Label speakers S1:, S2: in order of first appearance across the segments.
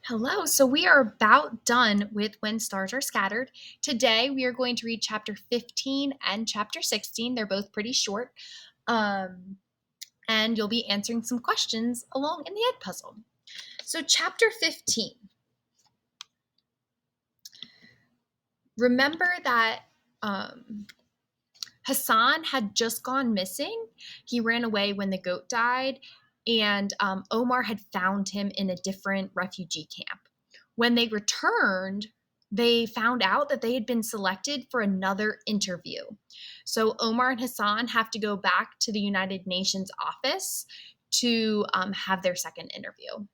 S1: Hello, so we are about done with When Stars Are Scattered. Today we are going to read chapter 15 and chapter 16. They're both pretty short. Um, and you'll be answering some questions along in the egg puzzle. So, chapter 15. Remember that Hassan had just gone missing. He ran away when the goat died, and Omar had found him in a different refugee camp. When they returned, they found out that they had been selected for another interview. So Omar and Hassan have to go back to the United Nations office to have their second interview.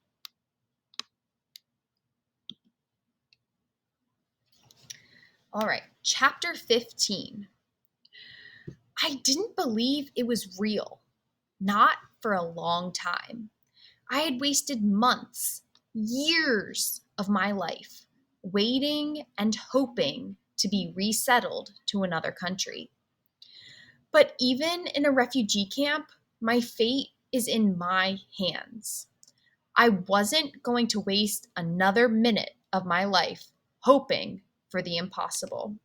S1: All right, chapter 15. I didn't believe it was real, not for a long time. I had wasted months, years of my life waiting and hoping to be resettled to another country. But even in a refugee camp, my fate is in my hands. I wasn't going to waste another minute of my life hoping for the impossible.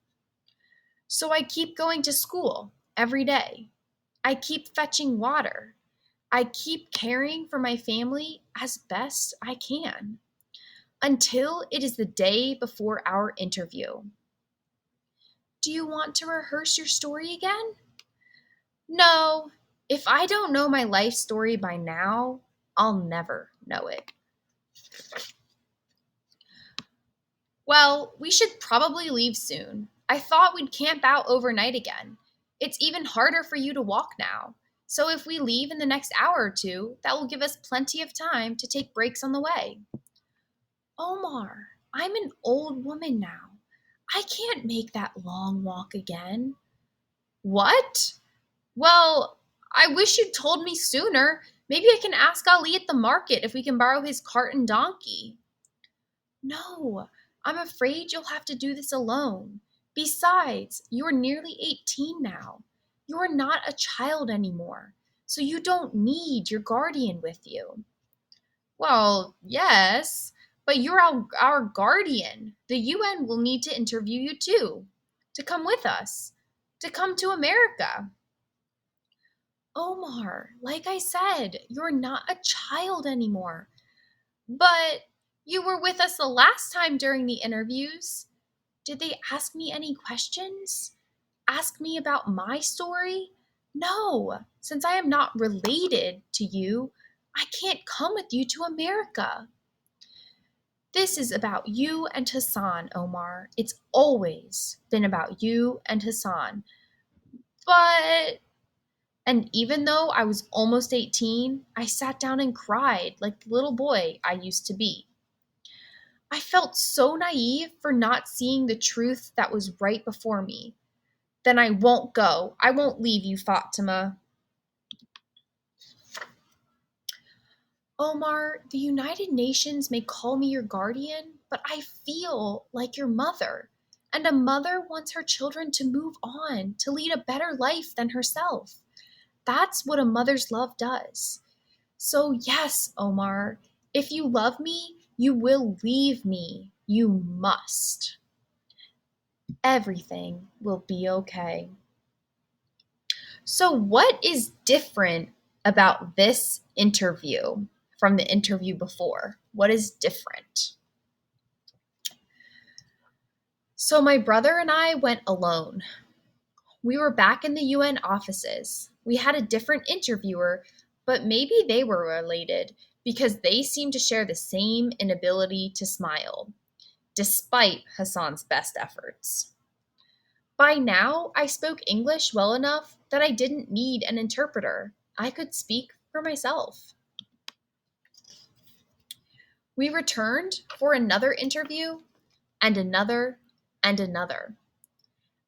S1: So I keep going to school every day. I keep fetching water. I keep caring for my family as best I can until it is the day before our interview. Do you want to rehearse your story again? No, if I don't know my life story by now, I'll never know it. Well, we should probably leave soon. I thought we'd camp out overnight again. It's even harder for you to walk now. So if we leave in the next hour or two, that will give us plenty of time to take breaks on the way. Omar, I'm an old woman now. I can't make that long walk again. What? Well, I wish you'd told me sooner. Maybe I can ask Ali at the market if we can borrow his cart and donkey. No, I'm afraid you'll have to do this alone. Besides, you're nearly 18 now. You're not a child anymore, so you don't need your guardian with you. Well, yes, but you're our guardian. The UN will need to interview you too, to come with us, to come to America. Omar, like I said, you're not a child anymore. But you were with us the last time during the interviews. Did they ask me any questions? Ask me about my story? No, since I am not related to you, I can't come with you to America. This is about you and Hassan, Omar. It's always been about you and Hassan. But And even though I was almost 18, I sat down and cried like the little boy I used to be. I felt so naive for not seeing the truth that was right before me. Then I won't go. I won't leave you, Fatima. Omar, the United Nations may call me your guardian, but I feel like your mother. And a mother wants her children to move on, to lead a better life than herself. That's what a mother's love does. So, yes, Omar, if you love me, you will leave me. You must. Everything will be okay. So, what is different about this interview from the interview before? What is different? So, my brother and I went alone. We were back in the UN offices. We had a different interviewer, but maybe they were related because they seemed to share the same inability to smile, despite Hassan's best efforts. By now, I spoke English well enough that I didn't need an interpreter. I could speak for myself. We returned for another interview and another and another.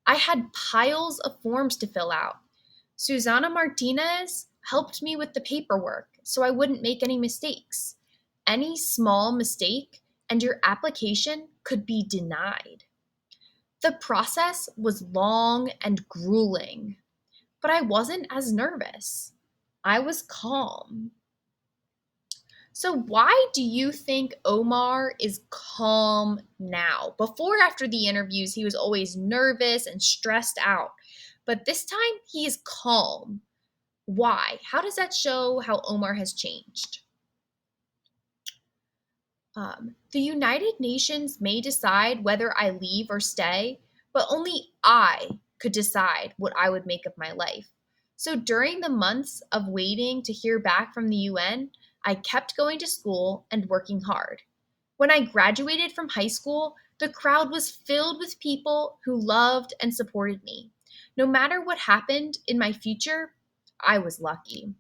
S1: I had piles of forms to fill out. Susana Martinez helped me with the paperwork so I wouldn't make any mistakes. Any small mistake and your application could be denied. The process was long and grueling, but I wasn't as nervous. I was calm. So, why do you think Omar is calm now? Before, after the interviews, he was always nervous and stressed out. But this time, he is calm. Why? How does that show how Omar has changed? The United Nations may decide whether I leave or stay, but only I could decide what I would make of my life. So during the months of waiting to hear back from the UN, I kept going to school and working hard. When I graduated from high school, the crowd was filled with people who loved and supported me. No matter what happened in my future, I was lucky.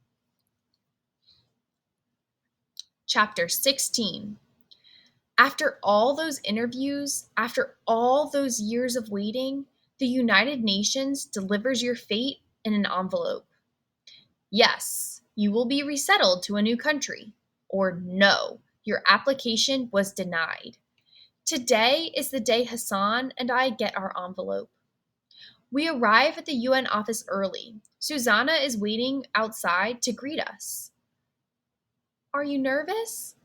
S1: Chapter 16. After all those interviews, after all those years of waiting, the United Nations delivers your fate in an envelope. Yes, you will be resettled to a new country. Or no, your application was denied. Today is the day Hassan and I get our envelope. We arrive at the UN office early. Susanna is waiting outside to greet us. Are you nervous?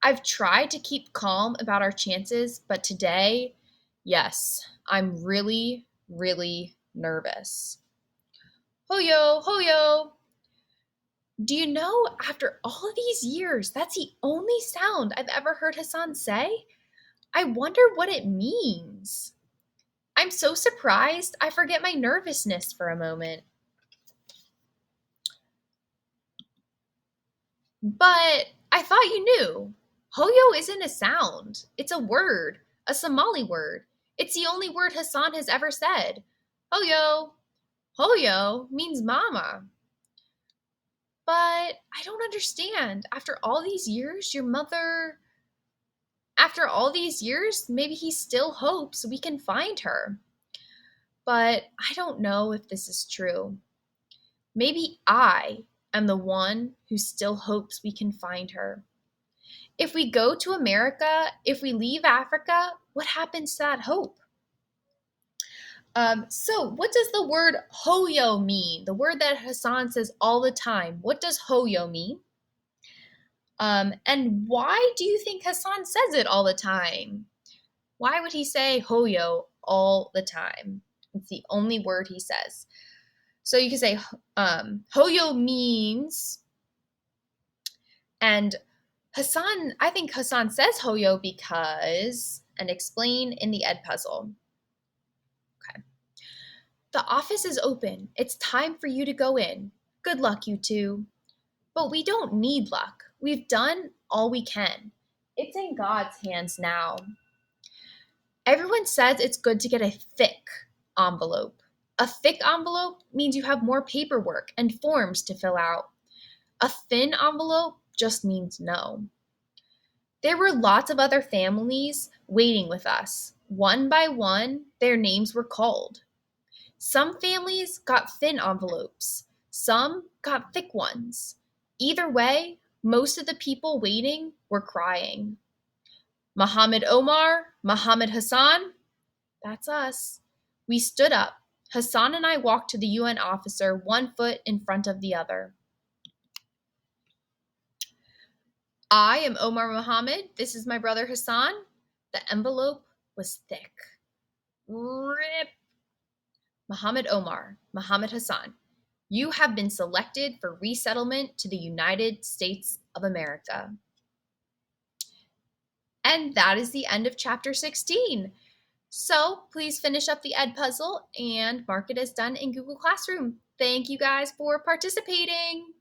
S1: I've tried to keep calm about our chances, but today, yes, I'm really, really nervous. Hoyo, hoyo. Do you know, after all these years, that's the only sound I've ever heard Hassan say? I wonder what it means. I'm so surprised I forget my nervousness for a moment. But I thought you knew. Hoyo isn't a sound, it's a word, a Somali word. It's the only word Hassan has ever said. Hoyo. Hoyo means mama. But I don't understand. After all these years, maybe he still hopes we can find her. But I don't know if this is true. Maybe I am the one who still hopes we can find her. If we go to America, if we leave Africa, what happens to that hope? So what does the word hoyo mean? The word that Hassan says all the time. What does hoyo mean? And why do you think Hassan says it all the time? Why would he say hoyo all the time? It's the only word he says. So you can say hoyo means, and I think Hassan says hoyo because, and explain in the Ed puzzle. Okay. The office is open. It's time for you to go in. Good luck, you two. But we don't need luck. We've done all we can. It's in God's hands now. Everyone says it's good to get a thick envelope. A thick envelope means you have more paperwork and forms to fill out. A thin envelope just means no. There were lots of other families waiting with us. One by one, their names were called. Some families got thin envelopes, some got thick ones. Either way, most of the people waiting were crying. Muhammad Omar, Muhammad Hassan, that's us. We stood up. Hassan and I walked to the UN officer, one foot in front of the other. I am Omar Muhammad. This is my brother Hassan. The envelope was thick. Rip. Muhammad Omar, Muhammad Hassan, you have been selected for resettlement to the United States of America. And that is the end of chapter 16. So please finish up the Ed puzzle and mark it as done in Google Classroom. Thank you guys for participating.